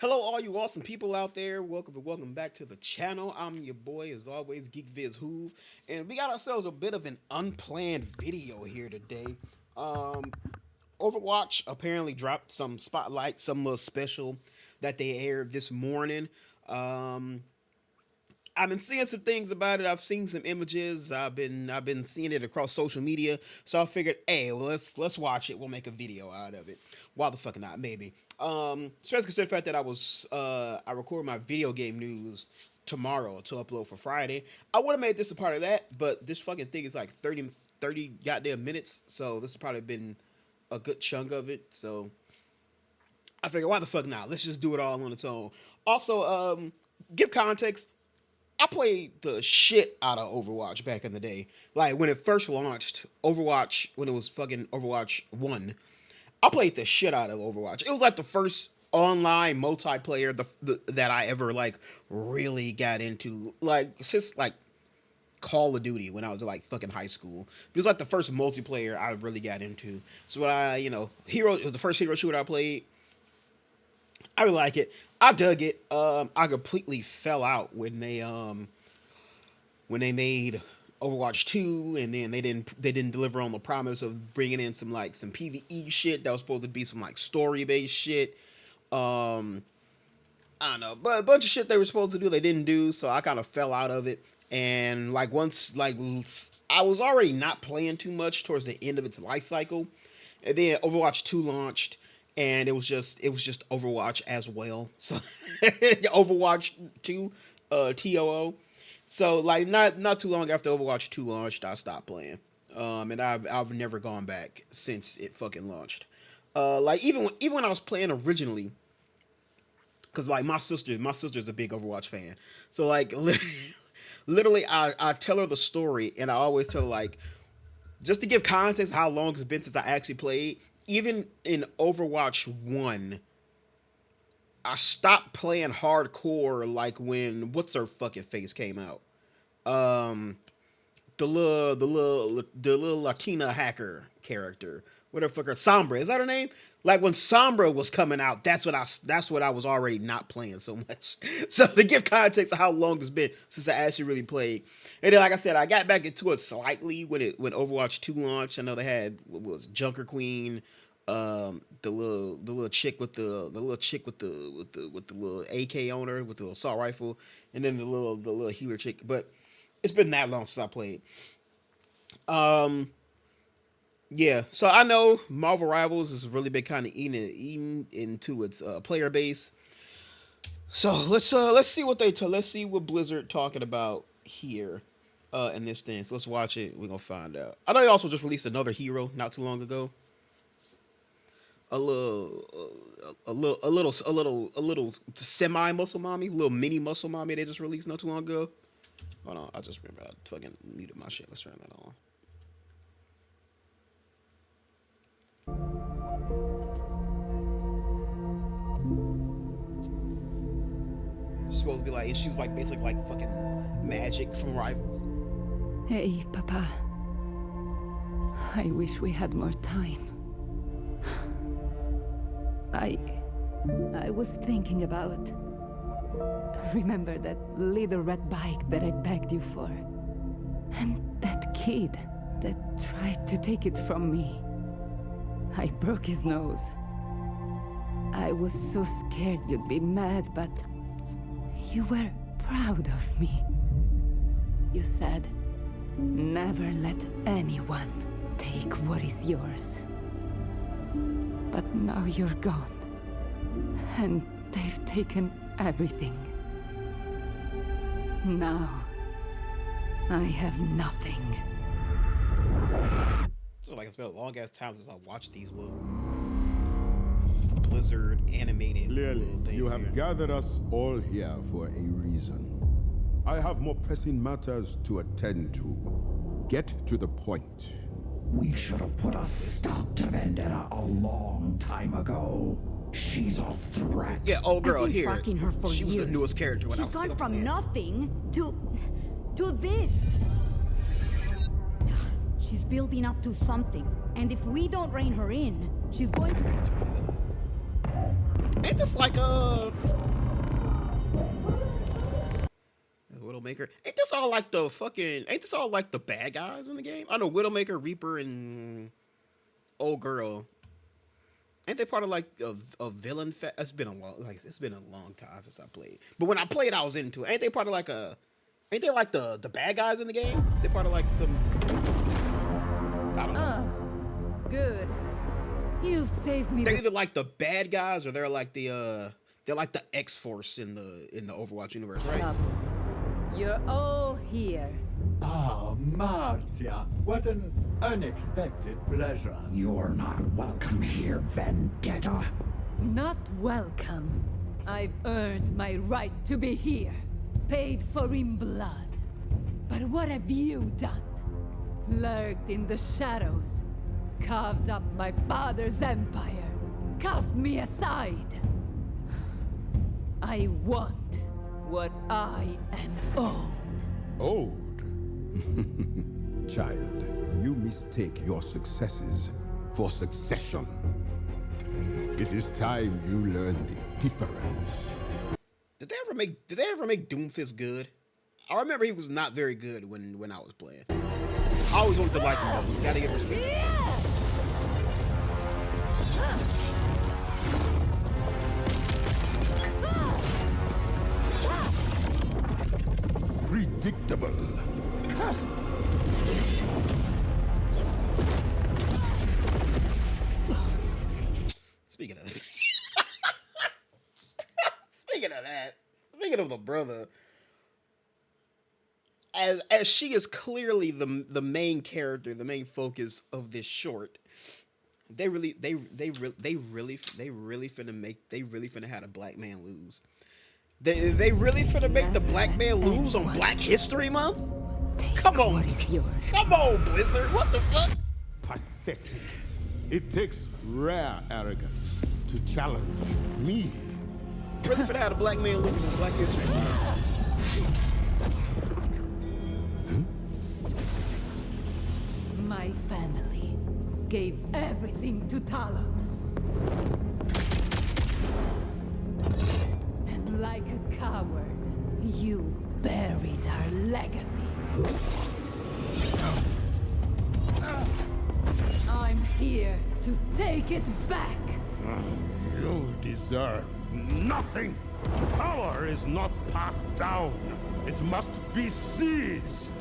Hello, all you awesome people out there. Welcome back to the channel. I'm your boy, as always, GeekVizHoov, and we got ourselves a bit of an unplanned video here today. Um, Overwatch apparently dropped some spotlight, some little special that they aired this morning. Um, I've been seeing some things about it. I've seen some images. I've been seeing it across social media. So I figured, hey, well, let's watch it. We'll make a video out of it. Why the fuck not? Maybe. Especially consider the fact that I record my video game news tomorrow to upload for Friday. I would have made this a part of that, but this fucking thing is like 30 goddamn minutes. So this has probably been a good chunk of it. So I figured, why the fuck not? Let's just do it all on its own. Also, give context. I played the shit out of Overwatch back in the day. Like when it first launched, Overwatch, when it was fucking Overwatch 1, I played the shit out of Overwatch. It was like the first online multiplayer that I ever like really got into. Like since like Call of Duty when I was like fucking high school. It was like the first multiplayer I really got into. So it was the first hero shooter I played. I really like it. I dug it. I completely fell out when they made Overwatch 2, and then they didn't deliver on the promise of bringing in some PvE shit that was supposed to be some like story based shit. Um, I don't know, but a bunch of shit they were supposed to do they didn't do, so I kind of fell out of it. And like once like I was already not playing too much towards the end of its life cycle, and then Overwatch 2 launched, and it was just Overwatch as well. So Overwatch 2, TOO. So like not too long after Overwatch 2 launched, I stopped playing. And I've never gone back since it fucking launched. Like even when I was playing originally, because like my sister's a big Overwatch fan. So like literally I tell her the story, and I always tell her like, just to give context how long it's been since I actually played. Even in Overwatch 1, I stopped playing hardcore like when what's her fucking face came out. Um the little Latina hacker character. What the fuck her Sombra, is that her name? Like when Sombra was coming out, that's what I was already not playing so much. So to give context of how long it's been since I actually really played. And then like I said, I got back into it slightly when Overwatch 2 launched. I know they had what was Junker Queen, the little chick with the little AK on her with the assault rifle, and then the little healer chick. But it's been that long since I played. Um, yeah, so I know Marvel Rivals has really been kind of eating into its player base. So let's see let's see what Blizzard talking about here in this thing. So let's watch it. We're gonna find out. I know they also just released another hero not too long ago. A little semi muscle mommy, little mini muscle mommy they just released not too long ago. Hold on, I just remember I fucking muted my shit. Let's turn that on. It's supposed to be like, and she was like basically like fucking magic from Rivals. Hey, Papa. I wish we had more time. I was thinking about... Remember that little red bike that I begged you for? And that kid that tried to take it from me. I broke his nose. I was so scared you'd be mad, but... You were proud of me. You said, never let anyone take what is yours. But now you're gone. And they've taken everything. Now, I have nothing. So like it's been a long ass time since I watched these little Blizzard animated Clearly, little things you have here. gathered us all here for a reason. I have more pressing matters to attend to. Get to the point. We should have put a stop to Vendetta a long time ago. She's a threat. Yeah, old girl I've been here. tracking her for She was years. the newest character when I She's was gone still from playing. nothing to this. She's building up to something, and if we don't rein her in, she's going to... Ain't this like Widowmaker? Ain't this all like the fucking? Ain't this all like the bad guys in the game? I know Widowmaker, Reaper, and old girl. Ain't they part of like a villain? It's been a long time since I played. But when I played, I was into it. Ain't they part of like a? Ain't they like the bad guys in the game? They part of like some. I don't know. Good. You've saved me. They're either like the bad guys or they're like the X-Force in the Overwatch universe, right? trouble. You're all here. Ah, Martia, what an unexpected pleasure. You're not welcome here, Vendetta. Not welcome. I've earned my right to be here, paid for in blood. But what have you done? Lurked in the shadows, carved up my father's empire, cast me aside. I want what I am owed. Owed? Child, you mistake your successes for succession. It is time you learn the difference. Did they ever make Doomfist good? I remember he was not very good when I was playing. I always wanted to like him though. You gotta give respect. Predictable. Speaking of that. Speaking of the brother. As she is clearly the main character, the main focus of this short, they really finna have a black man lose. They really finna make the black man lose on Black History Month? Come on. What is yours? Come on, Blizzard. What the fuck? Pathetic. It takes rare arrogance to challenge me. Really finna have a black man lose on Black History Month. My family gave everything to Talon. And like a coward, you buried our legacy. I'm here to take it back. You deserve nothing. Power is not passed down. It must be seized.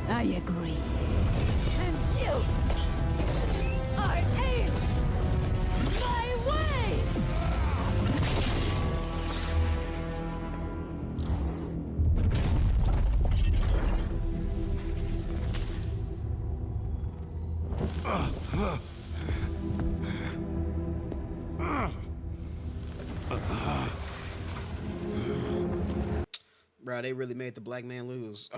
I agree. And you are in my way! Bro, they really made the black man lose.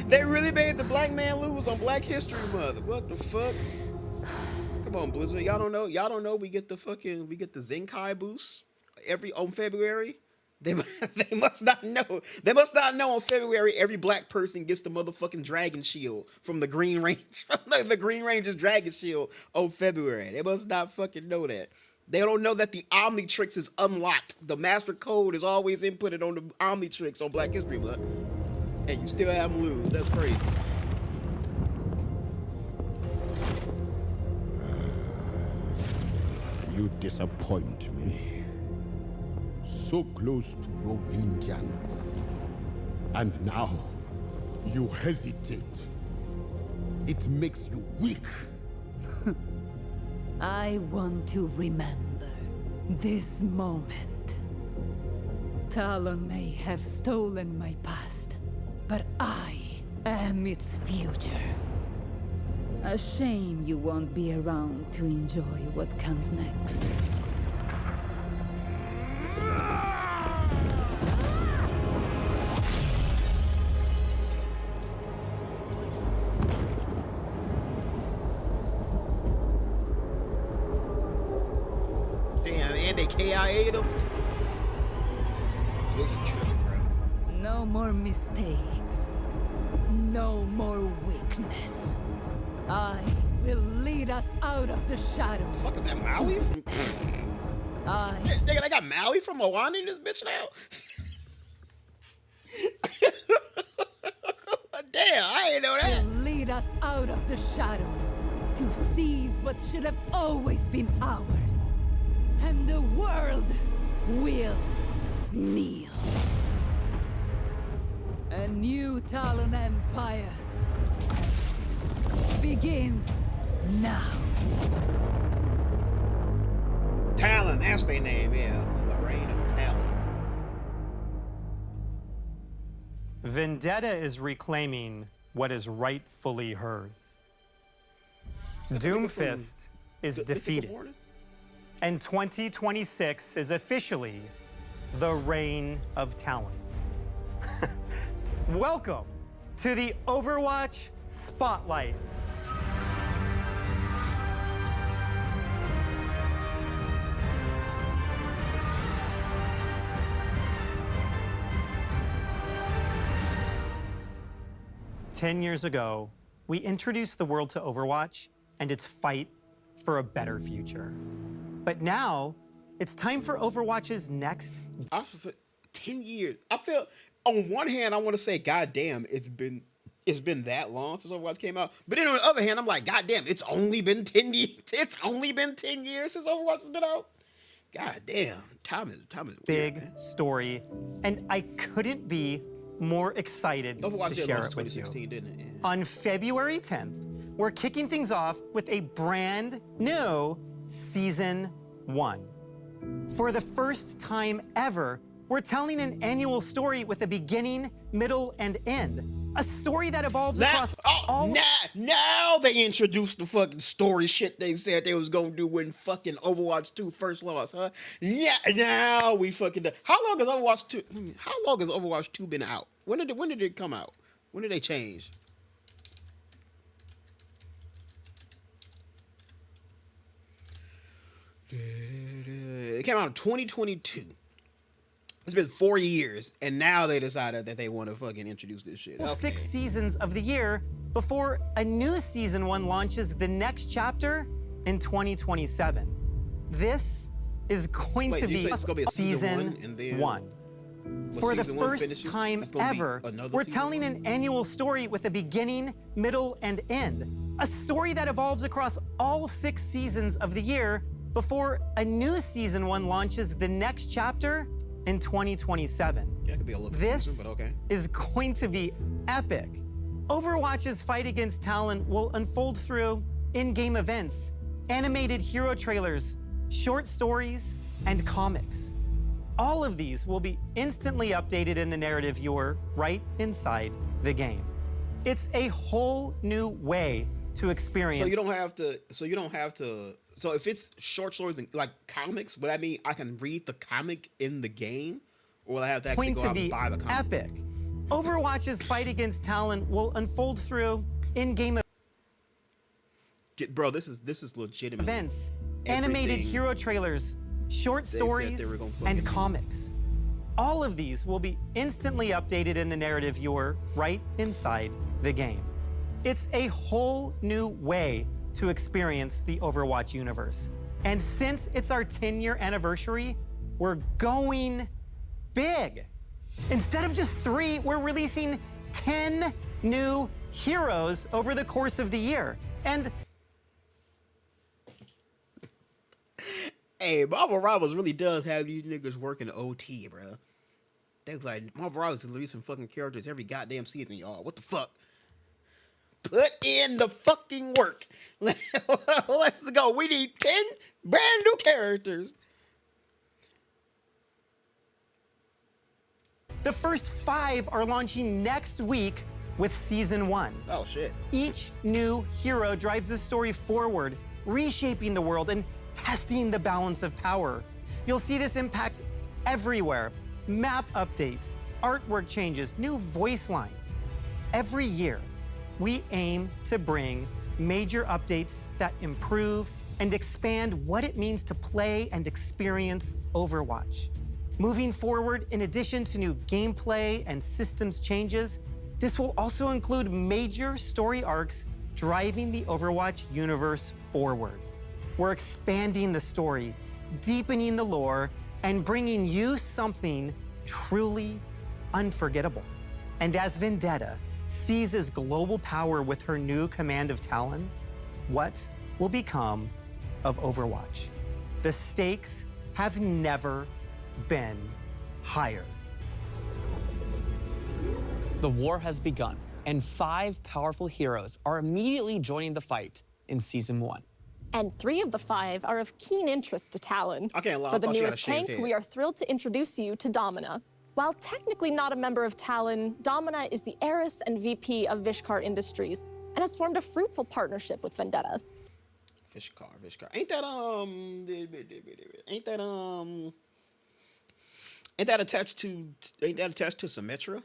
They really made the black man lose on Black History Month. What the fuck? Come on, Blizzard. Y'all don't know we get the Zenkai boost on February. They must not know. They must not know on February every black person gets the motherfucking dragon shield from the Green Range. The Green Ranger's dragon shield on February. They must not fucking know that. They don't know that the Omnitrix is unlocked. The master code is always inputted on the Omnitrix on Black History Month. And you still have them lose. That's crazy. You disappoint me. So close to your vengeance. And now, you hesitate. It makes you weak. I want to remember this moment. Talon may have stolen my past, but I am its future. A shame you won't be around to enjoy what comes next. Damn, and they KIA'd him. This is tripping, bro. No more mistakes. No more weakness. I will lead us out of the shadows. Fuck is that Maui? I They got Maui from Moana in this bitch now. Damn, I didn't know that. will lead us out of the shadows to seize what should have always been ours. And the world will kneel. A new Talon Empire begins now. Talon, that's their name, yeah. The reign of Talon. Vendetta is reclaiming what is rightfully hers. Doomfist is defeated. And 2026 is officially the reign of Talon. Welcome to the Overwatch Spotlight. Ten years ago, we introduced the world to Overwatch and its fight for a better future. But now, it's time for Overwatch's next. 10 years. I feel, on one hand, I want to say, God damn, it's been that long since Overwatch came out. But then on the other hand, I'm like, God damn, it's only been 10 years. It's only been 10 years since Overwatch has been out. God damn, time is big weird, man. story, and I couldn't be more excited Overwatch to did share launch it with you. 2016, didn't it? Yeah. On February 10th, we're kicking things off with a brand new Season 1. For the first time ever, we're telling an annual story with a beginning, middle, and end. A story that evolves across all... Now they introduced the fucking story shit they said they was gonna do when fucking Overwatch 2 first launched, huh? Yeah, now we fucking... How long has Overwatch 2 been out? When did it come out? When did they change? It came out in 2022. It's been 4 years, and now they decided that they want to fucking introduce this shit. Okay. 6 seasons of the year before a new Season 1 launches the next chapter in 2027. This is going to be Season 1. For the first time ever, we're telling an annual story with a beginning, middle, and end. A story that evolves across all 6 seasons of the year before a new Season 1 launches the next chapter in 2027. Yeah, it could be a little This but okay. is going to be epic. Overwatch's fight against Talon will unfold through in-game events, animated hero trailers, short stories, and comics. All of these will be instantly updated in the narrative viewer right inside the game. It's a whole new way to experience. So you don't have to. So if it's short stories and like comics, would that mean I can read the comic in the game, or will I have to actually go out and buy the comic? Epic. Overwatch's fight against Talon will unfold through in-game Bro, this is legitimate. Events, animated hero trailers, short stories, and comics. All of these will be instantly updated in the narrative viewer right inside the game. It's a whole new way to experience the Overwatch universe. And since it's our 10-year anniversary, we're going big. Instead of just 3, we're releasing 10 new heroes over the course of the year. And hey, Marvel Rivals really does have these niggas working OT, bro. Things like Marvel Rivals is releasing fucking characters every goddamn season, y'all. What the fuck? Put in the fucking work. Let's go. We need 10 brand new characters. the first 5 are launching next week with Season 1. Oh, shit. Each new hero drives the story forward, reshaping the world and testing the balance of power. You'll see this impact everywhere. Map updates, artwork changes, new voice lines. Every year, we aim to bring major updates that improve and expand what it means to play and experience Overwatch. Moving forward, in addition to new gameplay and systems changes, this will also include major story arcs driving the Overwatch universe forward. We're expanding the story, deepening the lore, and bringing you something truly unforgettable. And as Vendetta seizes global power with her new command of Talon, what will become of Overwatch? The stakes have never been higher. The war has begun, and 5 powerful heroes are immediately joining the fight in Season 1. And 3 of the 5 are of keen interest to Talon. I can't lie, For I the thought she had a newest shaved tank, head. we are thrilled to introduce you to Domina. While technically not a member of Talon, Domina is the heiress and VP of Vishkar Industries and has formed a fruitful partnership with Vendetta. Vishkar. Ain't that attached to Symmetra?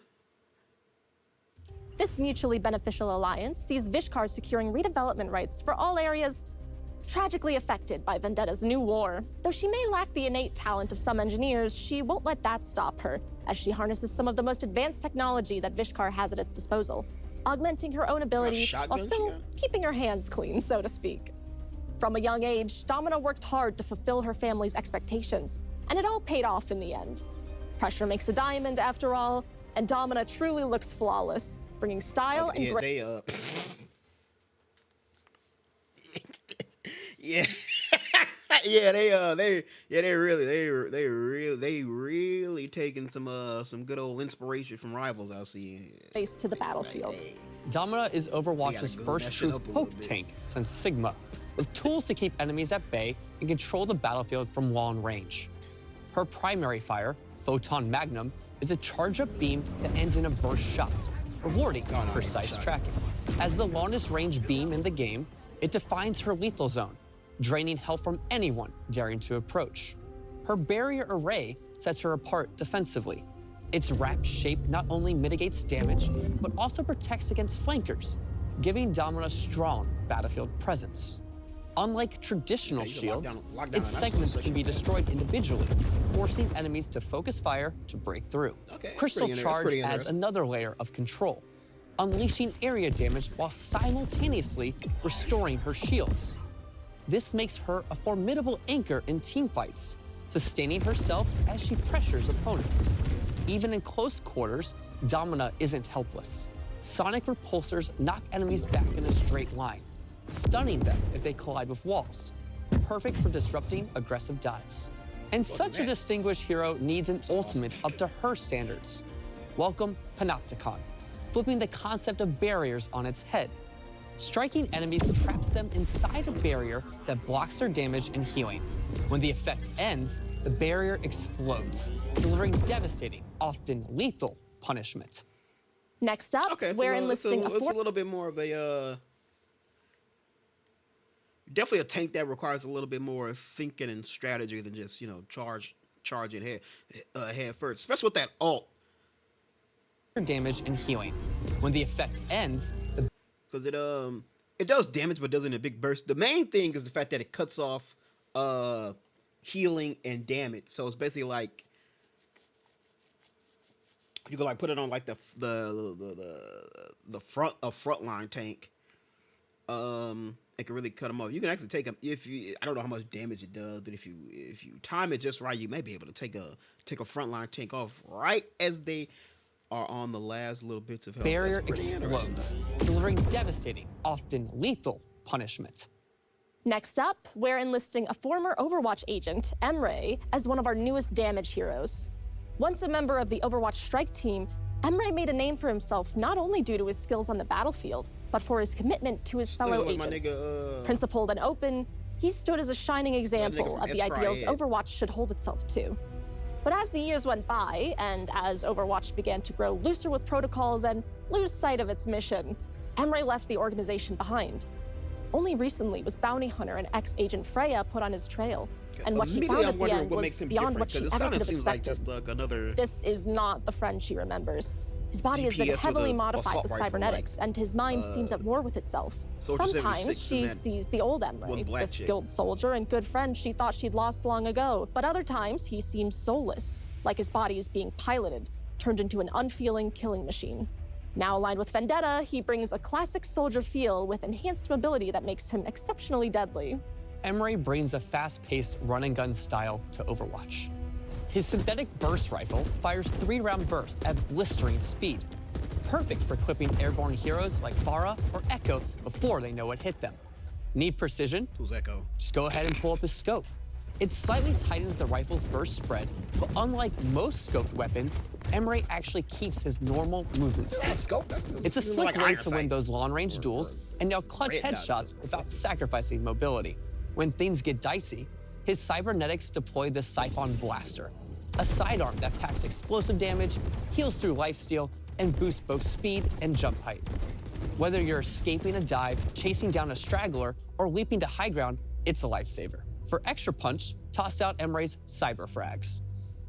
This mutually beneficial alliance sees Vishkar securing redevelopment rights for all areas tragically affected by Vendetta's new war. Though she may lack the innate talent of some engineers, she won't let that stop her, as she harnesses some of the most advanced technology that Vishkar has at its disposal, augmenting her own abilities while still keeping her hands clean, so to speak. From a young age, Domina worked hard to fulfill her family's expectations, and it all paid off in the end. Pressure makes a diamond, after all, and Domina truly looks flawless, bringing style and grace. Yeah, they really taking some good old inspiration from rivals I see. To the battlefield. Domina is Overwatch's first true poke tank since Sigma, with tools to keep enemies at bay and control the battlefield from long range. Her primary fire, Photon Magnum, is a charge-up beam that ends in a burst shot, rewarding precise tracking. As the longest range beam in the game, it defines her lethal zone, draining health from anyone daring to approach. Her barrier array sets her apart defensively. Its wrapped shape not only mitigates damage, but also protects against flankers, giving Domina strong battlefield presence. Unlike traditional shields, its segments can be destroyed individually, forcing enemies to focus fire to break through. Crystal Charge adds another layer of control, unleashing area damage while simultaneously restoring her shields. This makes her a formidable anchor in teamfights, sustaining herself as she pressures opponents. Even in close quarters, Domina isn't helpless. Sonic repulsors knock enemies back in a straight line, stunning them if they collide with walls, perfect for disrupting aggressive dives. And such a distinguished hero needs an ultimate up to her standards. Welcome Panopticon, flipping the concept of barriers on its head. Striking enemies traps them inside a barrier that blocks their damage and healing. When the effect ends, the barrier explodes, delivering devastating, often lethal punishment. Next up, we're enlisting it's a little bit more of a definitely a tank that requires a little bit more thinking and strategy than just, charging head first, especially with that ult. Damage and healing. When the effect ends, because it does damage but does it in a big burst. The main thing is the fact that it cuts off healing and damage. So it's basically like you can put it on the frontline tank. It can really cut them off. You can actually take them I don't know how much damage it does, but if you time it just right, you may be able to take a frontline tank off right as they are on the last little bits of health. Barrier explodes, delivering devastating, often lethal punishment. Next up, we're enlisting a former Overwatch agent, Emre, as one of our newest damage heroes. Once a member of the Overwatch strike team, Emre made a name for himself not only due to his skills on the battlefield, but for his commitment to his fellow agents. Principled and open, he stood as a shining example of the ideals Overwatch should hold itself to. But as the years went by, and as Overwatch began to grow looser with protocols and lose sight of its mission, Emre left the organization behind. Only recently was bounty hunter and ex-agent Freya put on his trail, and what she found at the end was beyond what she ever could have expected. This is not the friend she remembers. His body has been heavily modified with cybernetics, and his mind seems at war with itself. Sometimes she sees the old Emre, the skilled soldier and good friend she thought she'd lost long ago. But other times, he seems soulless, like his body is being piloted, turned into an unfeeling killing machine. Now aligned with Vendetta, he brings a classic soldier feel with enhanced mobility that makes him exceptionally deadly. Emre brings a fast-paced run-and-gun style to Overwatch. His synthetic burst rifle fires 3-round bursts at blistering speed, perfect for clipping airborne heroes like Pharah or Echo before they know what hit them. Need precision? Who's Echo? Just go ahead and pull up his scope. It slightly tightens the rifle's burst spread, but unlike most scoped weapons, Emre actually keeps his normal movement speed. It's a slick way to win those long-range duels and nail clutch headshots without sacrificing mobility. When things get dicey, his cybernetics deploy the Siphon Blaster, a sidearm that packs explosive damage, heals through lifesteal, and boosts both speed and jump height. Whether you're escaping a dive, chasing down a straggler, or leaping to high ground, it's a lifesaver. For extra punch, toss out Emre's Cyber Frags.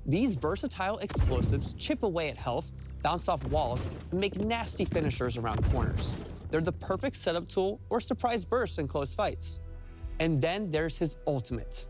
These versatile explosives chip away at health, bounce off walls, and make nasty finishers around corners. They're the perfect setup tool or surprise burst in close fights. And then there's his ultimate,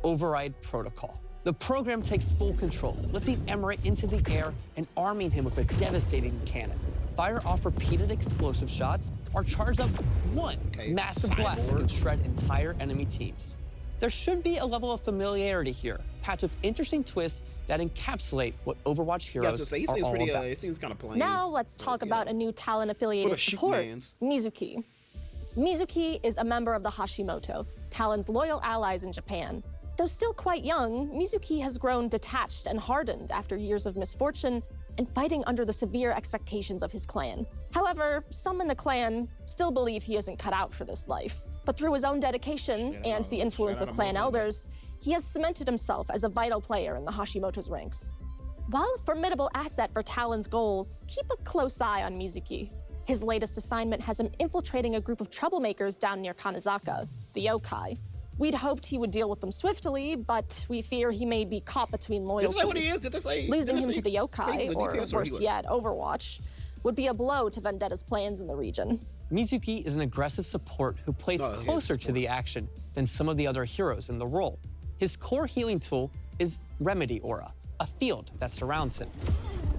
Override Protocol. The program takes full control, lifting Emre into the air and arming him with a devastating cannon. Fire off repeated explosive shots or charge up one massive blast that can shred entire enemy teams. There should be a level of familiarity here, packed with interesting twists that encapsulate what Overwatch heroes are all about. It seems kind of plain. Now let's talk about a new talent-affiliated support, Mizuki. Mizuki is a member of the Hashimoto, Talon's loyal allies in Japan. Though still quite young, Mizuki has grown detached and hardened after years of misfortune and fighting under the severe expectations of his clan. However, some in the clan still believe he isn't cut out for this life. But through his own dedication and the influence of clan elders, he has cemented himself as a vital player in the Hashimoto's ranks. While a formidable asset for Talon's goals, keep a close eye on Mizuki. His latest assignment has him infiltrating a group of troublemakers down near Kanezaka, the yokai. We'd hoped he would deal with them swiftly, but we fear he may be caught between loyalties. Losing him to the yokai, or worse yet, Overwatch, would be a blow to Vendetta's plans in the region. Mizuki is an aggressive support who plays closer to the action than some of the other heroes in the role. His core healing tool is Remedy Aura, a field that surrounds him.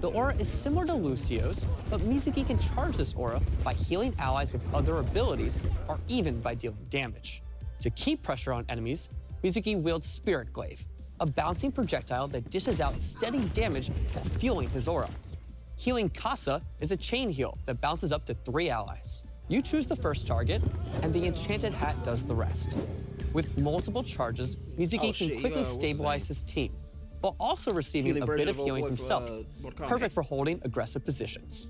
The aura is similar to Lucio's, but Mizuki can charge this aura by healing allies with other abilities or even by dealing damage. To keep pressure on enemies, Mizuki wields Spirit Glaive, a bouncing projectile that dishes out steady damage while fueling his aura. Healing Kasa is a chain heal that bounces up to 3 allies. You choose the first target, and the Enchanted Hat does the rest. With multiple charges, Mizuki can quickly stabilize his team, while also receiving a bit of healing himself, perfect for holding aggressive positions.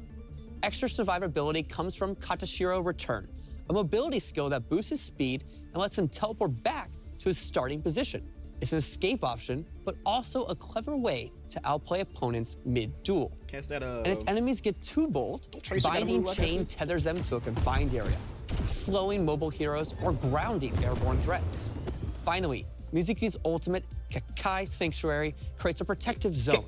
Extra survivability comes from Katashiro Return, a mobility skill that boosts his speed and lets him teleport back to his starting position. It's an escape option, but also a clever way to outplay opponents mid-duel. And if enemies get too bold, Binding Chain tethers them to a confined area, slowing mobile heroes or grounding airborne threats. Finally, Mizuki's ultimate, Kakai Sanctuary, creates a protective zone.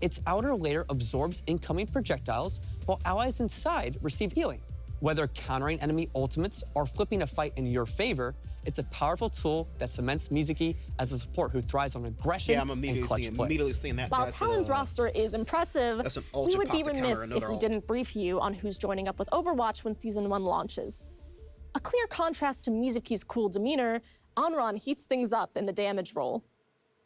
Its outer layer absorbs incoming projectiles, while allies inside receive healing. Whether countering enemy ultimates or flipping a fight in your favor, it's a powerful tool that cements Mizuki as a support who thrives on aggression and clutch plays. While Talon's roster is impressive, we would be remiss if we didn't brief you on who's joining up with Overwatch when Season 1 launches. A clear contrast to Mizuki's cool demeanor, Onran heats things up in the damage role.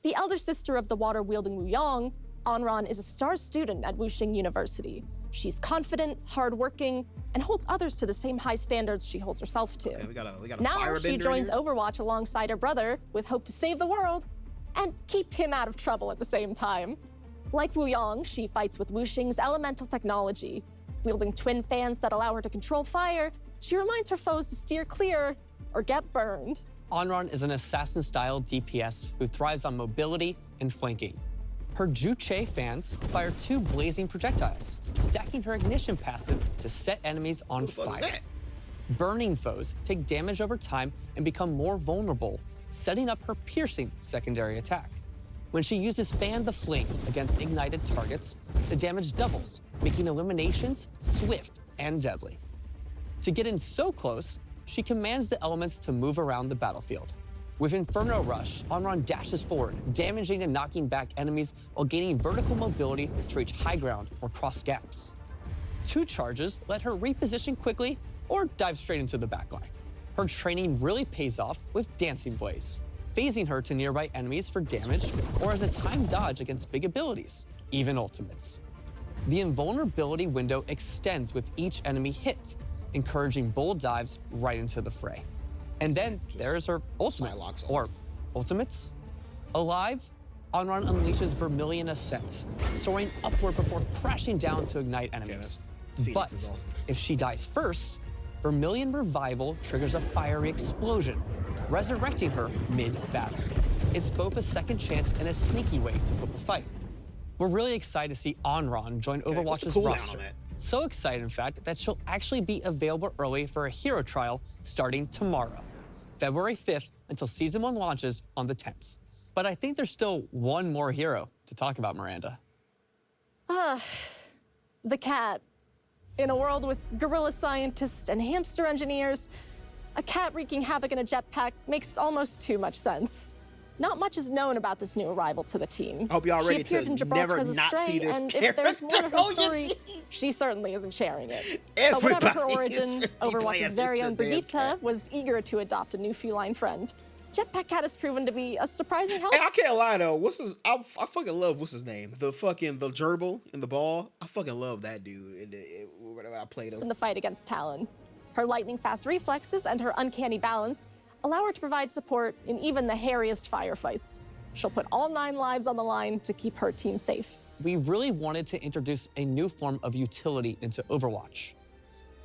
The elder sister of the water-wielding Wu Yong, Onran is a star student at Wuxing University. She's confident, hardworking, and holds others to the same high standards she holds herself to. We got a now she joins Overwatch alongside her brother with hope to save the world and keep him out of trouble at the same time. Like Wu Yong, she fights with Wuxing's elemental technology. Wielding twin fans that allow her to control fire, she reminds her foes to steer clear or get burned. Onran is an assassin-style DPS who thrives on mobility and flanking. Her Juche fans fire 2 blazing projectiles, stacking her ignition passive to set enemies on fire. Burning foes take damage over time and become more vulnerable, setting up her piercing secondary attack. When she uses Fan the Flames against ignited targets, the damage doubles, making eliminations swift and deadly. To get in so close, she commands the elements to move around the battlefield. With Inferno Rush, Onran dashes forward, damaging and knocking back enemies while gaining vertical mobility to reach high ground or cross gaps. 2 charges let her reposition quickly or dive straight into the backline. Her training really pays off with Dancing Blaze, phasing her to nearby enemies for damage or as a timed dodge against big abilities, even ultimates. The invulnerability window extends with each enemy hit, encouraging bold dives right into the fray. And then there's her ultimate, or ultimates. Alive, Onron unleashes Vermilion Ascent, soaring upward before crashing down to ignite enemies. But if she dies first, Vermilion Revival triggers a fiery explosion, resurrecting her mid-battle. It's both a second chance and a sneaky way to flip a fight. We're really excited to see Onron join Overwatch's roster. So excited, in fact, that she'll actually be available early for a hero trial starting tomorrow, February 5th, until Season 1 launches on the 10th. But I think there's still one more hero to talk about, Miranda. The cat. In a world with gorilla scientists and hamster engineers, a cat wreaking havoc in a jetpack makes almost too much sense. Not much is known about this new arrival to the team. I hope y'all ready She appeared to in Gibraltar never as a not stray, see this and if there's more to character her on your story, team. she certainly isn't sharing it. But whatever her Everybody origin, is really Overwatch's glad very it's own the damn Brigitte cat. was eager to adopt a new feline friend. Jetpack Cat has proven to be a surprising help. Hey, I can't lie though. I fucking love what's his name? The gerbil in the ball. I fucking love that dude. When I played him In the fight against Talon. Her lightning-fast reflexes and her uncanny balance allow her to provide support in even the hairiest firefights. She'll put all 9 lives on the line to keep her team safe. We really wanted to introduce a new form of utility into Overwatch.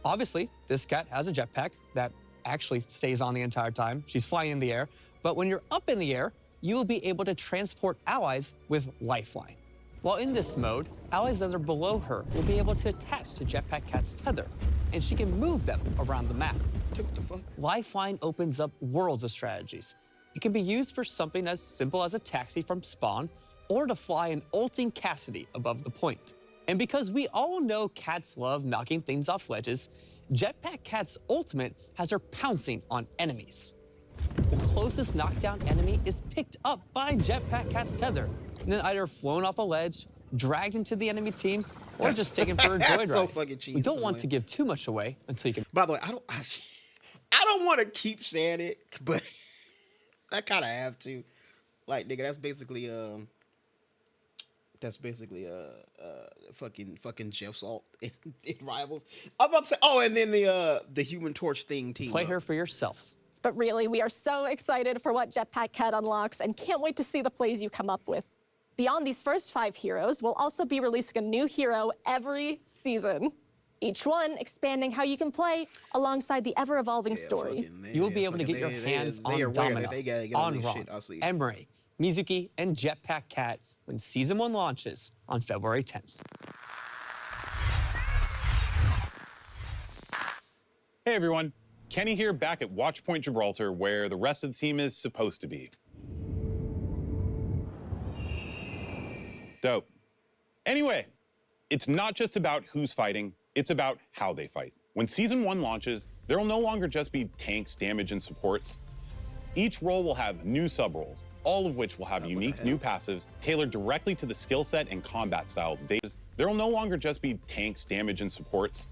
Obviously, this cat has a jetpack that actually stays on the entire time. She's flying in the air. But when you're up in the air, you will be able to transport allies with Lifeline. While in this mode, allies that are below her will be able to attach to Jetpack Cat's tether, and she can move them around the map. What the fuck? Lifeline opens up worlds of strategies. It can be used for something as simple as a taxi from spawn, or to fly an ulting Cassidy above the point. And because we all know cats love knocking things off ledges, Jetpack Cat's ultimate has her pouncing on enemies. The closest knockdown enemy is picked up by Jetpack Cat's tether, and then either flown off a ledge, dragged into the enemy team, or just taken for a joyride. So fucking cheesy. We don't want to give too much away until you can. By the way, I don't want to keep saying it, but I kind of have to. Like, nigga, that's basically fucking Jeff Salt in Rivals. I'm about to say, oh, and then the Human Torch thing team. Play her for yourself. But really, we are so excited for what Jetpack Cat unlocks and can't wait to see the plays you come up with. Beyond these first 5 heroes, we'll also be releasing a new hero every season. Each one expanding how you can play alongside the ever-evolving story. You will be able to get your hands on Domino, Onron, Emery, Mizuki, and Jetpack Cat when Season 1 launches on February 10th. Hey everyone, Kenny here back at Watchpoint Gibraltar where the rest of the team is supposed to be. Dope. Anyway, it's not just about who's fighting, it's about how they fight. When Season 1 launches, there will no longer just be tanks, damage, and supports. Each role will have new sub-roles, all of which will have unique new passives tailored directly to the skill set and combat style. There will no longer just be tanks, damage, and supports.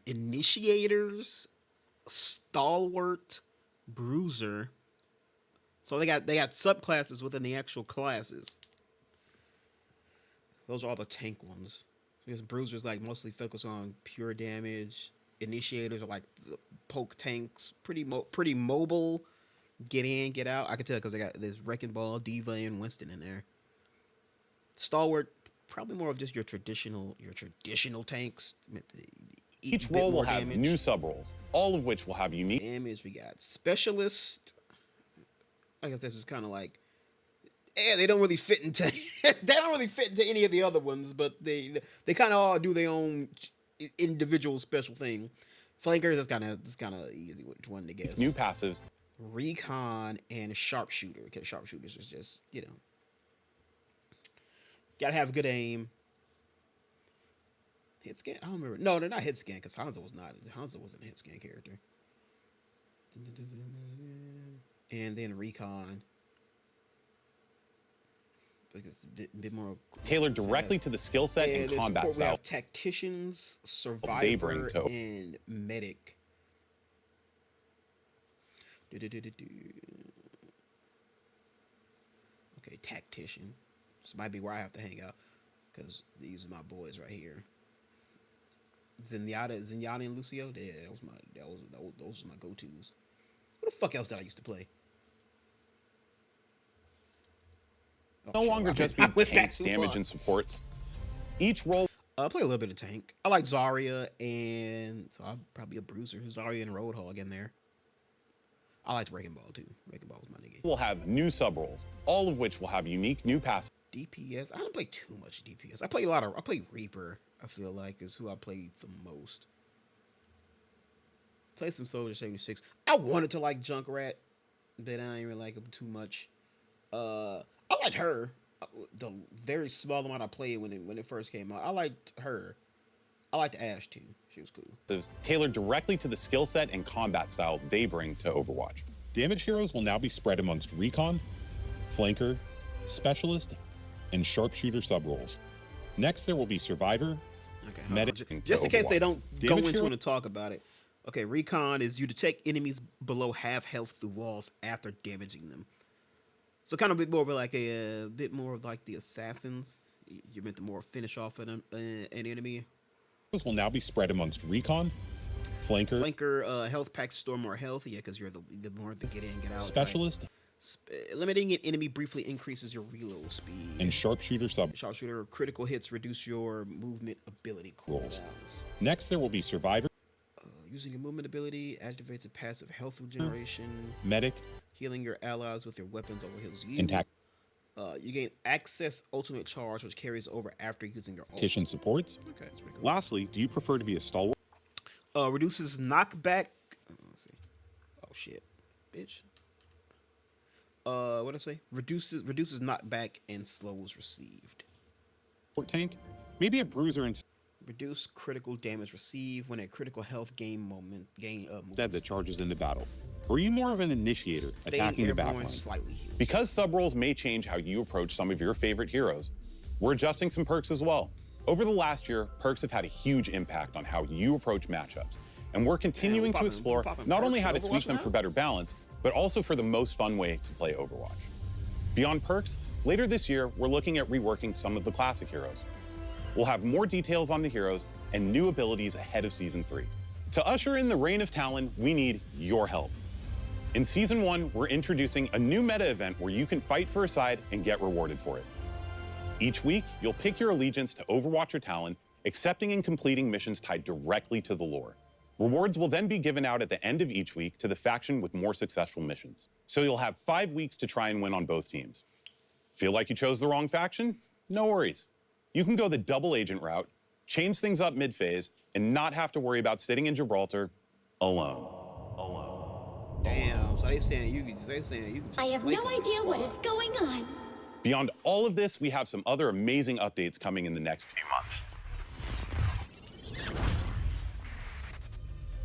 Initiators, Stalwart, Bruiser. So they got subclasses within the actual classes. Those are all the tank ones. Because Bruisers like mostly focus on pure damage. Initiators are like the poke tanks, pretty mobile. Get in, get out. I can tell because they got this Wrecking Ball, Diva, and Winston in there. Stalwart, probably more of just your traditional tanks. Each role will have new sub-roles, all of which will have unique damage. We got Specialist. I guess this is kind of like, they don't really fit into any of the other ones, but they kind of all do their own individual special thing. Flankers, that's kind of easy which one to guess. New passives. Recon and Sharpshooter, because Sharpshooters is just, gotta have good aim. Hit scan? I don't remember. No, they're not hit scan because Hanzo wasn't a hit scan character. And then Recon. Like it's a bit more tailored directly to the skill set and combat We style have tacticians, survivor, they bring to and medic. Okay, tactician. This might be where I have to hang out because these are my boys right here. Zenyatta, and Lucio. Yeah, those are my go-tos. What the fuck else did I used to play? no longer just be tanks, damage, and supports. Each role. I play a little bit of tank. I like Zarya, and so I'm probably a bruiser. Zarya and Roadhog in there. I liked Wrecking Ball too. Wrecking Ball was my nigga. Will have new sub roles, all of which will have unique new passive. DPS. I don't play too much DPS. I play Reaper. I feel like is who I played the most. Play some Soldier 76. I wanted to like Junkrat, but I didn't really like him too much. I liked her. The very small amount I played when it first came out. I liked her. I liked Ashe too. She was cool. It was tailored directly to the skill set and combat style they bring to Overwatch. Damage heroes will now be spread amongst Recon, Flanker, Specialist, and Sharpshooter sub-roles. Next, there will be Survivor, Medic, just in case they don't go into it and talk about it. Okay, Recon is you detect enemies below half health through walls after damaging them. So kind of a bit more of like a bit more of like the assassins. You're meant to more finish off an enemy. This will now be spread amongst Recon, Flanker, health packs store more health. Yeah, because you're the more to get in, get out. Specialist. Limiting an enemy briefly increases your reload speed. And Sharpshooter Sharpshooter critical hits reduce your movement ability cooldowns. Next, there will be Survivor. Using your movement ability activates a passive health regeneration. Medic. Healing your allies with your weapons also heals you. Intact. You gain access ultimate charge, which carries over after using your tactician supports. Okay, that's pretty cool. Lastly, do you prefer to be a stalwart? Reduces knockback. Let's see. Oh shit, bitch. What did I say? Reduces knockback and slows received. Tank. Maybe a bruiser and reduce critical damage received when a critical health gain that charges into battle. Or are you more of an initiator, attacking the backline? Because sub-roles may change how you approach some of your favorite heroes, we're adjusting some perks as well. Over the last year, perks have had a huge impact on how you approach matchups, and we're continuing to explore not only how to tweak them for better balance, but also for the most fun way to play Overwatch. Beyond perks, later this year, we're looking at reworking some of the classic heroes. We'll have more details on the heroes and new abilities ahead of Season 3. To usher in the reign of Talon, we need your help. In Season 1, we're introducing a new meta event where you can fight for a side and get rewarded for it. Each week, you'll pick your allegiance to Overwatch or Talon, accepting and completing missions tied directly to the lore. Rewards will then be given out at the end of each week to the faction with more successful missions. So you'll have 5 weeks to try and win on both teams. Feel like you chose the wrong faction? No worries. You can go the double agent route, change things up mid-phase, and not have to worry about sitting in Gibraltar alone. Damn, so they saying you can I have no idea what is going on. Beyond all of this, we have some other amazing updates coming in the next few months.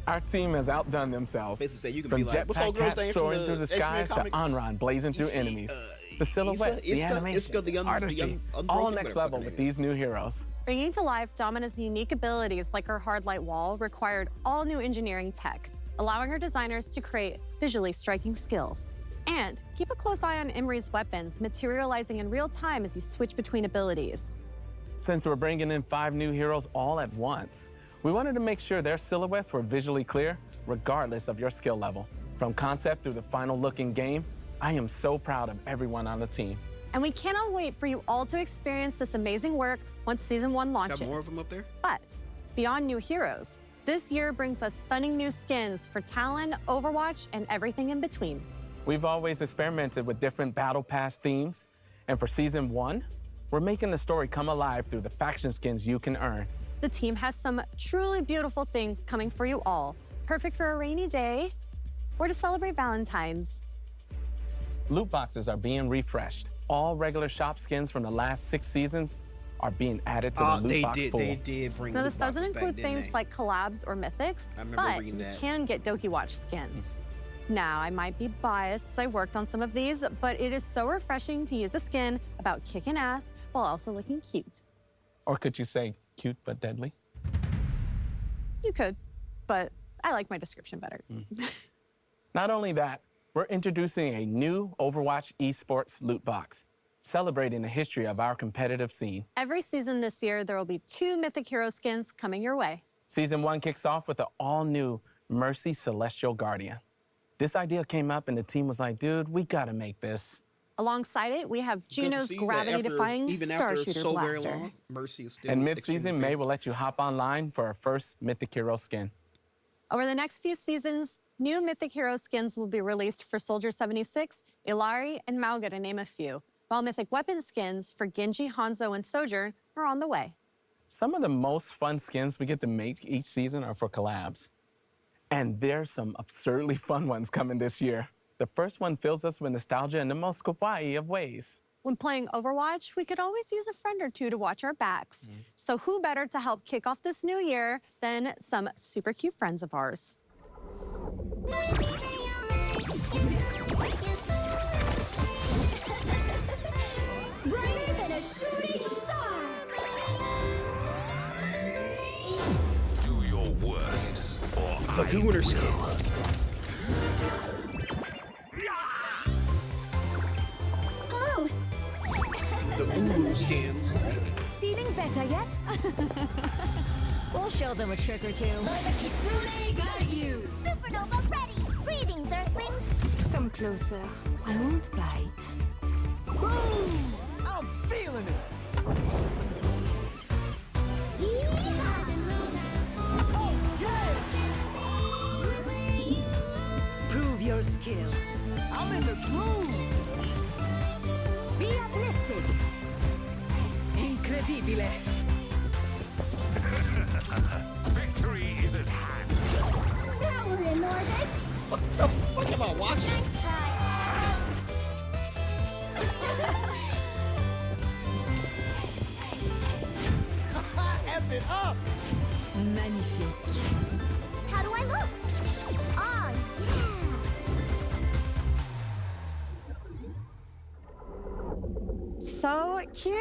Our team has outdone themselves. You can from be like, jetpack cats soaring through the skies to Onron blazing through enemies. The silhouettes, the animation, artistry, all next level with these new heroes. Bringing to life Domina's unique abilities like her hard light wall required all new engineering tech, allowing her designers to create visually striking skills. And keep a close eye on Imri's weapons, materializing in real time as you switch between abilities. Since we're bringing in 5 new heroes all at once, we wanted to make sure their silhouettes were visually clear, regardless of your skill level. From concept through the final look in game, I am so proud of everyone on the team. And we cannot wait for you all to experience this amazing work once Season 1 launches. Got more of them up there? But beyond new heroes, this year brings us stunning new skins for Talon, Overwatch, and everything in between. We've always experimented with different Battle Pass themes, and for Season 1, we're making the story come alive through the faction skins you can earn. The team has some truly beautiful things coming for you all, perfect for a rainy day or to celebrate Valentine's. Loot boxes are being refreshed. All regular shop skins from the last 6 seasons are being added to the loot box pool. They did bring Now, loot this doesn't boxes include back, things like collabs or mythics, I remember but reading you that. can get Doki Watch skins. Now, I might be biased as I worked on some of these, but it is so refreshing to use a skin about kicking ass while also looking cute. Or could you say cute but deadly? You could, but I like my description better. Not only that, we're introducing a new Overwatch esports loot box, celebrating the history of our competitive scene. Every season this year, there will be 2 Mythic Hero skins coming your way. Season 1 kicks off with the all-new Mercy Celestial Guardian. This idea came up and the team was like, dude, we gotta make this. Alongside it, we have Juno's gravity-defying Star Shooter Blaster. Mercy is still and mid-season, May will let you hop online for our first Mythic Hero skin. Over the next few seasons, new Mythic Hero skins will be released for Soldier 76, Illari, and Mauga, to name a few, while Mythic Weapon skins for Genji, Hanzo, and Sojourn are on the way. Some of the most fun skins we get to make each season are for collabs. And there's some absurdly fun ones coming this year. The first one fills us with nostalgia in the most kawaii of ways. When playing Overwatch, we could always use a friend or two to watch our backs. So who better to help kick off this new year than some super cute friends of ours? Brighter than a shooting star! Do your worst, or The Gooner skins. Hello! The Uru skins. Feeling better yet? We'll show them a trick or two. The Kitsune got you! Supernova ready! Greetings, Earthlings! Come closer. I won't bite. Boom! I'm feeling it! Prove your skill. I'm in the groove! Be uplifted. Incredibile. victory is at hand. Now we're in orbit! What the fuck am I watching? Nice try! F it up! Magnifique. How do I look? Oh, yeah! So cute!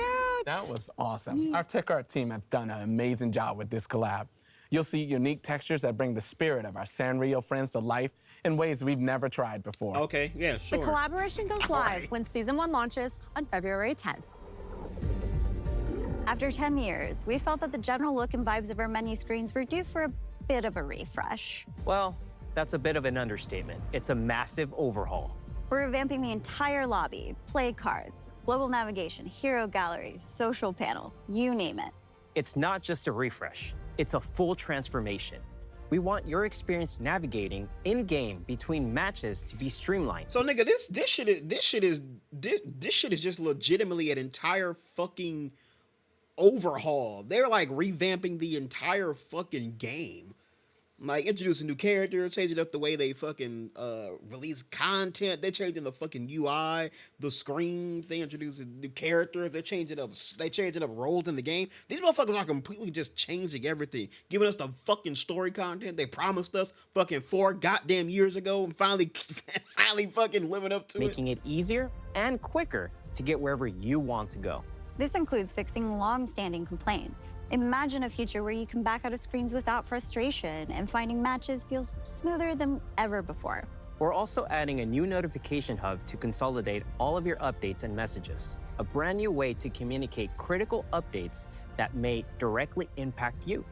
That was awesome. Our Tech Art team have done an amazing job with this collab. You'll see unique textures that bring the spirit of our Sanrio friends to life in ways we've never tried before. Okay, yeah, sure. The collaboration goes live when Season 1 launches on February 10th. After 10 years, we felt that the general look and vibes of our menu screens were due for a bit of a refresh. Well, that's a bit of an understatement. It's a massive overhaul. We're revamping the entire lobby, play cards, global navigation, hero gallery, social panel, you name it. It's not just a refresh, it's a full transformation. We want your experience navigating in-game between matches to be streamlined. So nigga, this shit is just legitimately an entire fucking overhaul. They're like revamping the entire fucking game. Like introducing new characters, changing up the way they fucking release content. They're changing the fucking UI, the screens. They introducing new characters. They're changing up roles in the game. These motherfuckers are completely just changing everything, giving us the fucking story content they promised us fucking 4 goddamn years ago, and finally fucking living up to it. Making it easier and quicker to get wherever you want to go. This includes fixing long-standing complaints. Imagine a future where you can back out of screens without frustration and finding matches feels smoother than ever before. We're also adding a new notification hub to consolidate all of your updates and messages. A brand new way to communicate critical updates that may directly impact you,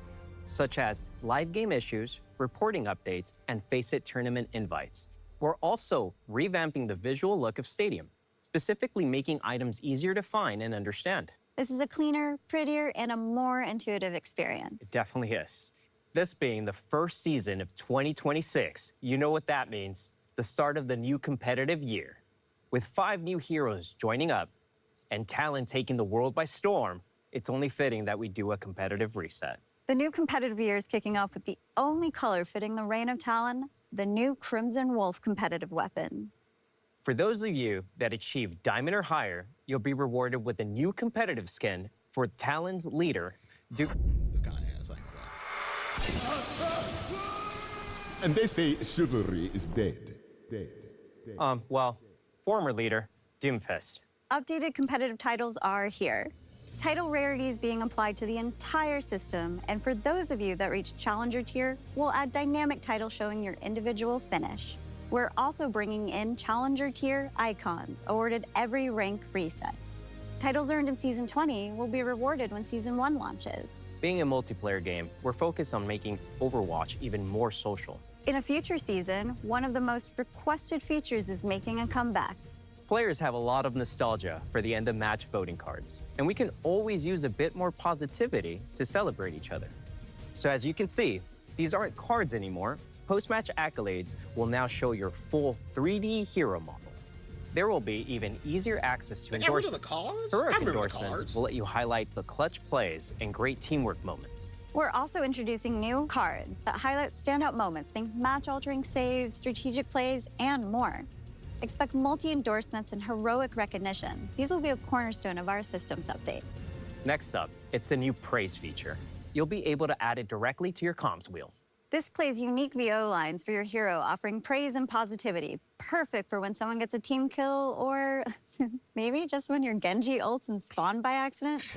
such as live game issues, reporting updates, and Face-It tournament invites. We're also revamping the visual look of Stadium, specifically making items easier to find and understand. This is a cleaner, prettier, and a more intuitive experience. It definitely is. This being the first season of 2026, you know what that means. The start of the new competitive year. With 5 new heroes joining up and Talon taking the world by storm, it's only fitting that we do a competitive reset. The new competitive year is kicking off with the only color fitting the reign of Talon, the new Crimson Wolf competitive weapon. For those of you that achieve Diamond or higher, you'll be rewarded with a new competitive skin for Talon's leader, And they say chivalry is dead. Well, former leader, Doomfist. Updated competitive titles are here. Title rarities being applied to the entire system, and for those of you that reach Challenger tier, we'll add dynamic titles showing your individual finish. We're also bringing in Challenger tier icons, awarded every rank reset. Titles earned in Season 20 will be rewarded when Season 1 launches. Being a multiplayer game, we're focused on making Overwatch even more social. In a future season, one of the most requested features is making a comeback. Players have a lot of nostalgia for the end-of-match voting cards, and we can always use a bit more positivity to celebrate each other. So as you can see, these aren't cards anymore. Post-match accolades will now show your full 3D hero model. There will be even easier access to endorsements. Heroic endorsements will let you highlight the clutch plays and great teamwork moments. We're also introducing new cards that highlight standout moments, think match-altering saves, strategic plays, and more. Expect multi-endorsements and heroic recognition. These will be a cornerstone of our systems update. Next up, it's the new praise feature. You'll be able to add it directly to your comms wheel. This plays unique VO lines for your hero, offering praise and positivity. Perfect for when someone gets a team kill, or maybe just when your Genji ults and spawn by accident.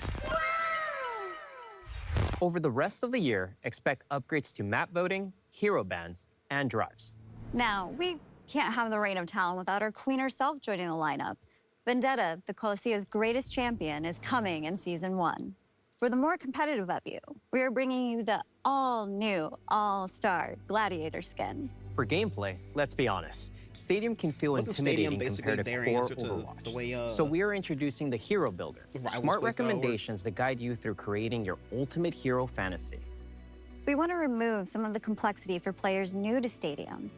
Over the rest of the year, expect upgrades to map voting, hero bans, and drives. Now, we can't have the reign of talent without our queen herself joining the lineup. Vendetta, the Colosseo's greatest champion, is coming in Season 1. For the more competitive of you, we are bringing you the all-new, all-star Gladiator skin. For gameplay, let's be honest, Stadium can feel intimidating compared to core Overwatch. So we are introducing the Hero Builder, smart recommendations that guide you through creating your ultimate hero fantasy. We want to remove some of the complexity for players new to Stadium,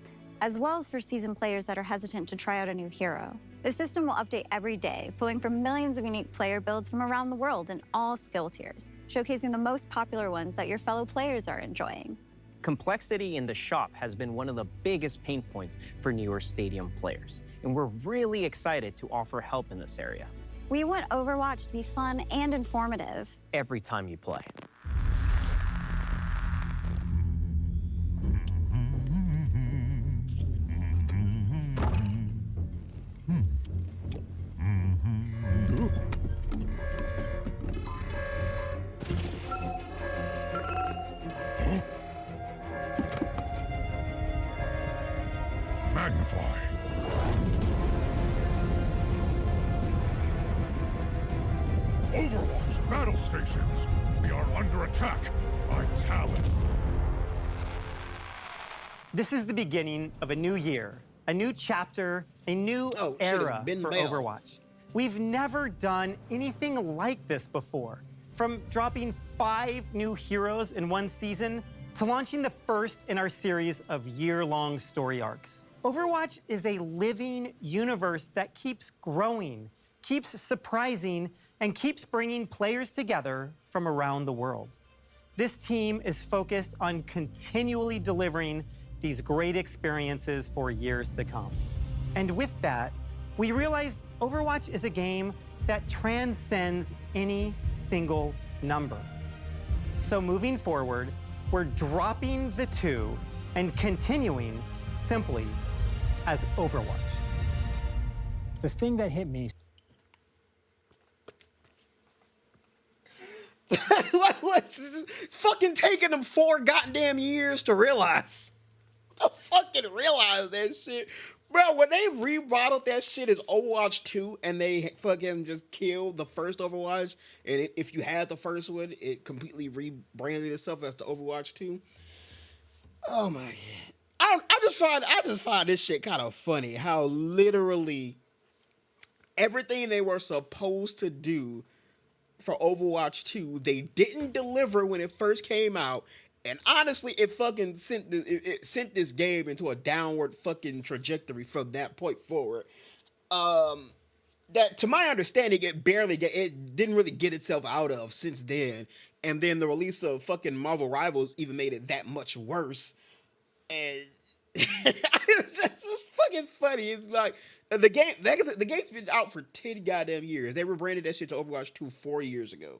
as well as for seasoned players that are hesitant to try out a new hero. The system will update every day, pulling from millions of unique player builds from around the world in all skill tiers, showcasing the most popular ones that your fellow players are enjoying. Complexity in the shop has been one of the biggest pain points for newer Stadium players, and we're really excited to offer help in this area. We want Overwatch to be fun and informative every time you play. Magnify. Overwatch battle stations. We are under attack by Talon. This is the beginning of a new year, a new chapter, a new era for Overwatch. We've never done anything like this before. From dropping 5 new heroes in one season to launching the first in our series of year-long story arcs. Overwatch is a living universe that keeps growing, keeps surprising, and keeps bringing players together from around the world. This team is focused on continually delivering these great experiences for years to come. And with that, we realized Overwatch is a game that transcends any single number. So moving forward, we're dropping the 2 and continuing simply as Overwatch. The thing that hit me. It's fucking taking them 4 goddamn years to realize. To fucking realize that shit. Bro, when they remodeled that shit as Overwatch 2 and they fucking just killed the first Overwatch, and if you had the first one, it completely rebranded itself as the Overwatch 2. Oh my god. I just find this shit kind of funny how literally everything they were supposed to do for Overwatch 2, they didn't deliver when it first came out. And honestly, it fucking sent this game into a downward fucking trajectory from that point forward. That, to my understanding, it didn't really get itself out of since then. And then the release of fucking Marvel Rivals even made it that much worse. And it's just fucking funny. It's like the game's been out for 10 goddamn years. They rebranded that shit to Overwatch 2 4 years ago.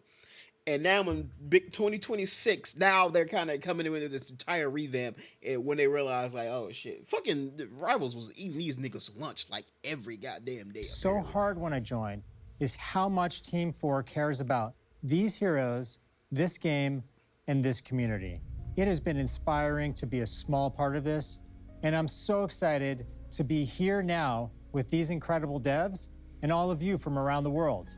And now in big 2026, now they're kind of coming in with this entire revamp. And when they realize, like, oh shit, fucking the Rivals was eating these niggas lunch like every goddamn day. So apparently. hard when I joined is how much Team 4 cares about these heroes, this game, and this community. It has been inspiring to be a small part of this, and I'm so excited to be here now with these incredible devs and all of you from around the world.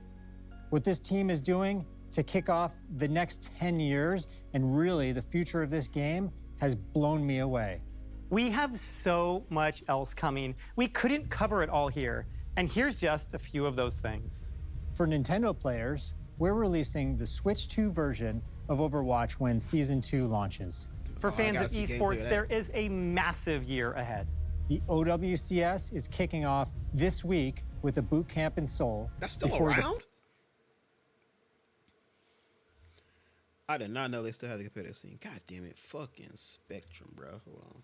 What this team is doing to kick off the next 10 years and really the future of this game has blown me away. We have so much else coming. We couldn't cover it all here. And here's just a few of those things. For Nintendo players, we're releasing the Switch 2 version of Overwatch when Season 2 launches. For fans of esports, there is a massive year ahead. The OWCS is kicking off this week with a boot camp in Seoul. That's still around? I did not know they still had the competitive scene. God damn it. Fucking Spectrum, bro. Hold on.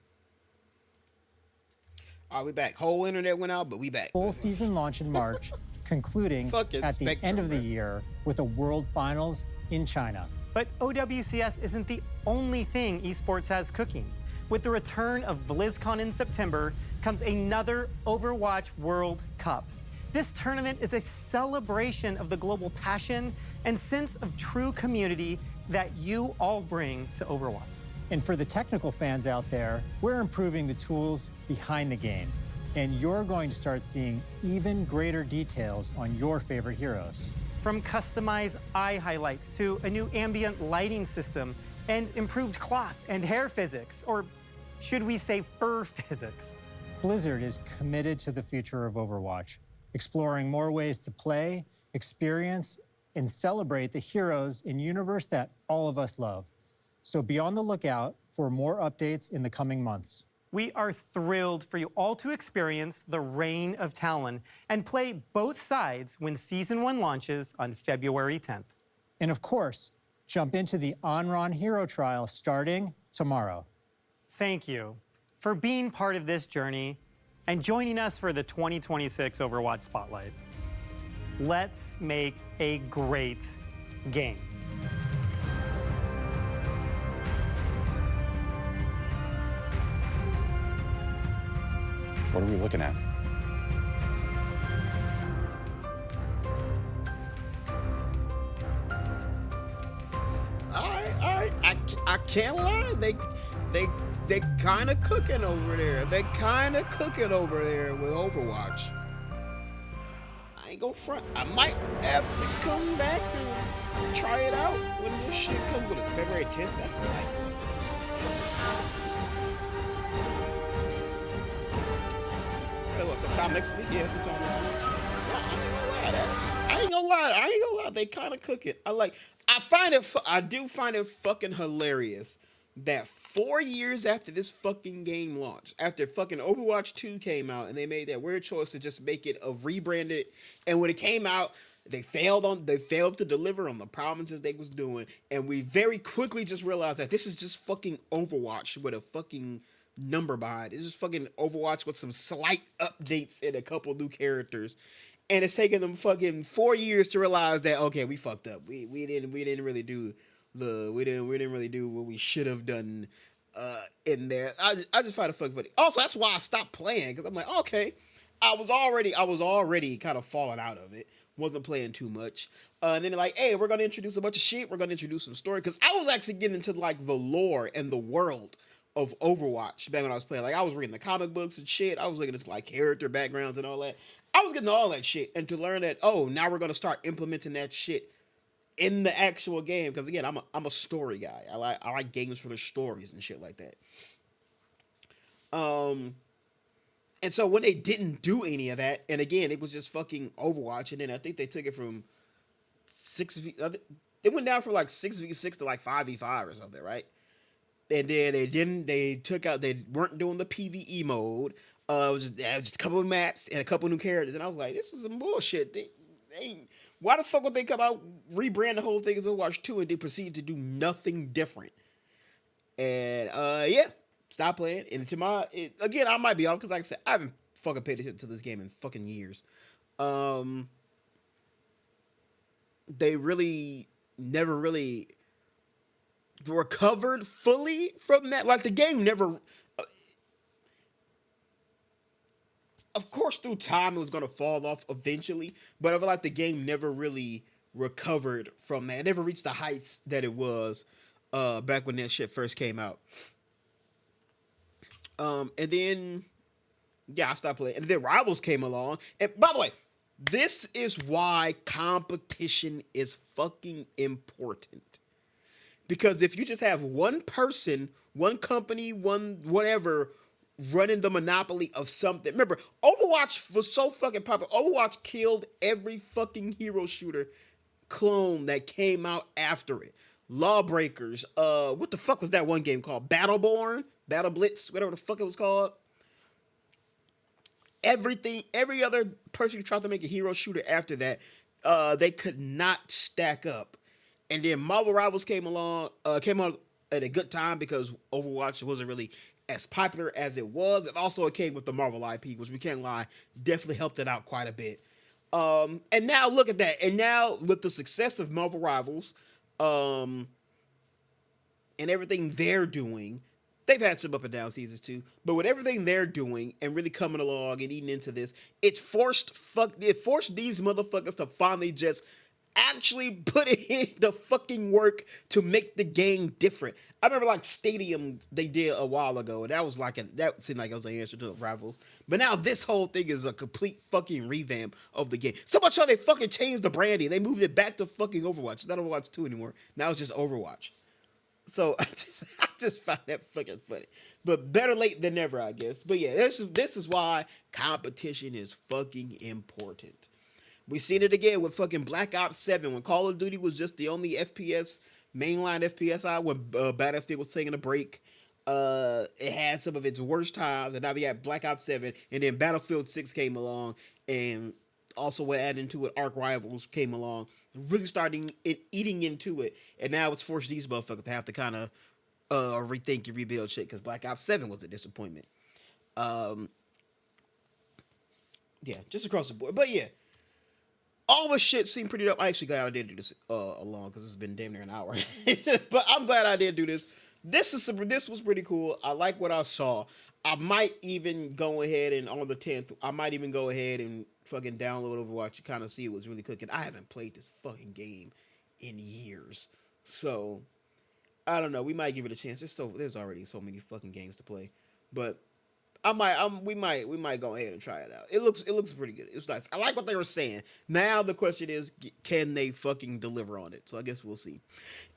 All right, we back. Whole internet went out, but we back. Full season launch in March, concluding at the end of the year with a World Finals in China. But OWCS isn't the only thing esports has cooking. With the return of BlizzCon in September comes another Overwatch World Cup. This tournament is a celebration of the global passion and sense of true community that you all bring to Overwatch. And for the technical fans out there, we're improving the tools behind the game. And you're going to start seeing even greater details on your favorite heroes. From customized eye highlights to a new ambient lighting system and improved cloth and hair physics, or should we say fur physics? Blizzard is committed to the future of Overwatch, exploring more ways to play, experience, and celebrate the heroes in universe that all of us love. So be on the lookout for more updates in the coming months. We are thrilled for you all to experience the Reign of Talon and play both sides when Season 1 launches on February 10th. And of course, jump into the Onron Hero Trial starting tomorrow. Thank you for being part of this journey and joining us for the 2026 Overwatch Spotlight. Let's make a great game. What are we looking at? I can't lie. They kind of cooking over there. They kind of cooking over there with Overwatch. I ain't gonna front. I might have to come back and try it out when this shit comes with it. February 10th. That's like. Sometime next week, yeah, sometime next week. I ain't gonna lie. They kind of cook it. I do find it fucking hilarious that 4 years after this fucking game launched, after fucking Overwatch 2 came out, and they made that weird choice to just make it a rebranded, and when it came out, they failed to deliver on the promises they was doing, and we very quickly just realized that this is just fucking Overwatch with a fucking number behind. It's just fucking Overwatch with some slight updates and a couple new characters, and it's taken them fucking 4 years to realize that okay, we fucked up. We didn't really do what we should have done in there. I just find it fucking funny. Also, that's why I stopped playing, because I'm like, okay, I was already kind of falling out of it. Wasn't playing too much. And then they're like, hey, we're gonna introduce a bunch of shit. We're gonna introduce some story, because I was actually getting into like the lore and the world of Overwatch back when I was playing. Like, I was reading the comic books and shit. I was looking into like character backgrounds and all that. I was getting all that shit, and to learn that, oh, now we're gonna start implementing that shit in the actual game. Because again, I'm a story guy. I like games for the stories and shit like that. And so when they didn't do any of that, and again, it was just fucking Overwatch, and then I think they took it from they went down from like 6v6 to like 5v5 or something, right? And then they weren't doing the PvE mode. It was just a couple of maps and a couple of new characters, and I was like, this is some bullshit. Why the fuck would they come out, rebrand the whole thing as Overwatch 2, and they proceed to do nothing different? And yeah, stop playing. And again, I might be off, because like I said, I haven't fucking paid attention to this game in fucking years. They really never really recovered fully from that. Like the game never. Of course, through time, it was gonna fall off eventually, but I feel like the game never really recovered from that. It never reached the heights that it was back when that shit first came out. And then yeah, I stopped playing. And then Rivals came along. And by the way, this is why competition is fucking important. Because if you just have one person, one company, one whatever running the monopoly of something. Remember, Overwatch was so fucking popular. Overwatch killed every fucking hero shooter clone that came out after it. Lawbreakers. What the fuck was that one game called? Battleborn? Battle Blitz? Whatever the fuck it was called. Everything, every other person who tried to make a hero shooter after that, they could not stack up. And then Marvel Rivals came out at a good time because Overwatch wasn't really as popular as it was. And also it came with the Marvel IP, which we can't lie, definitely helped it out quite a bit. And now look at that. And now with the success of Marvel Rivals, and everything they're doing, they've had some up and down seasons too, but with everything they're doing and really coming along and eating into this, it forced these motherfuckers to finally just actually put in the fucking work to make the game different. I remember like Stadium they did a while ago, and that seemed like it was an answer to the Rivals. But now this whole thing is a complete fucking revamp of the game. So much so they fucking changed the branding. They moved it back to fucking Overwatch. It's not Overwatch 2 anymore. Now it's just Overwatch. So I just find that fucking funny. But better late than never, I guess. But yeah, this is why competition is fucking important. We seen it again with fucking Black Ops 7 when Call of Duty was just the only FPS, mainline FPS out when Battlefield was taking a break. It had some of its worst times, and now we got Black Ops 7, and then Battlefield 6 came along, and also what added to it, Arc Rivals came along, really starting eating into it, and now it's forced these motherfuckers to have to kind of rethink and rebuild shit because Black Ops 7 was a disappointment. Yeah, just across the board. But yeah, all this shit seemed pretty dope. I actually glad I did do this along because it's been damn near an hour. But I'm glad I did do this. This was pretty cool. I like what I saw. I might even go ahead and on the 10th, I might even go ahead and fucking download Overwatch to kind of see what's really cooking. I haven't played this fucking game in years. So, I don't know. We might give it a chance. There's already so many fucking games to play. But we might go ahead and try it out. It looks pretty good. It's nice. I like what they were saying. Now the question is, can they fucking deliver on it? So I guess we'll see.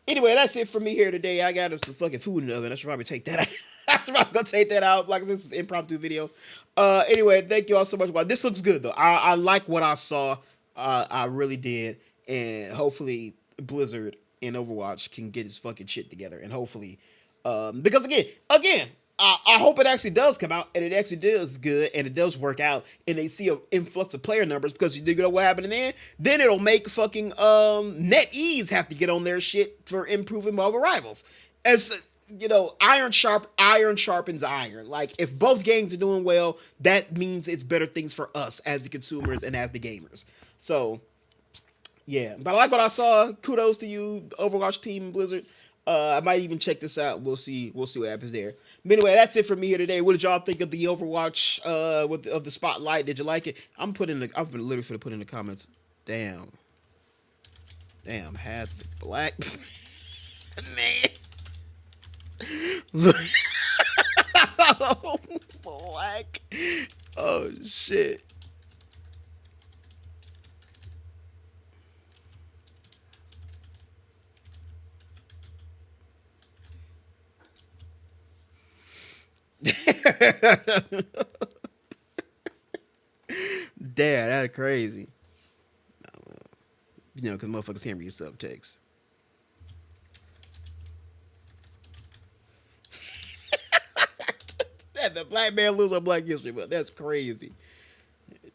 Anyway, that's it for me here today. I got some fucking food in the oven. I should probably take that out. I should probably go take that out. Like this is an impromptu video. Anyway, thank you all so much. Wow, this looks good though. I like what I saw. I really did. And hopefully Blizzard and Overwatch can get his fucking shit together. And hopefully, because again, I hope it actually does come out and it actually does good and it does work out and they see an influx of player numbers because you know what happened in there? Then it'll make fucking NetEase have to get on their shit for improving Marvel Rivals. As you know, iron sharpens iron. Like if both games are doing well, that means it's better things for us as the consumers and as the gamers. So yeah, but I like what I saw. Kudos to you, Overwatch team, Blizzard. I might even check this out. We'll see what happens there. But anyway, that's it for me here today. What did y'all think of the Overwatch of the spotlight? Did you like it? I'm literally gonna put in the comments. Damn, half black man. Look, black. Oh shit. Damn, that's crazy. You know, because motherfuckers can't read subtext. That the black man lose on Black History, but that's crazy.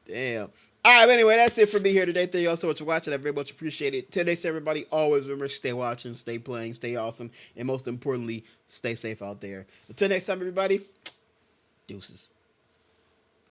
Damn. All right, but anyway, that's it for me here today. Thank you all so much for watching. I very much appreciate it. Till next time, everybody, always remember, stay watching, stay playing, stay awesome, and most importantly, stay safe out there. Until next time, everybody, deuces.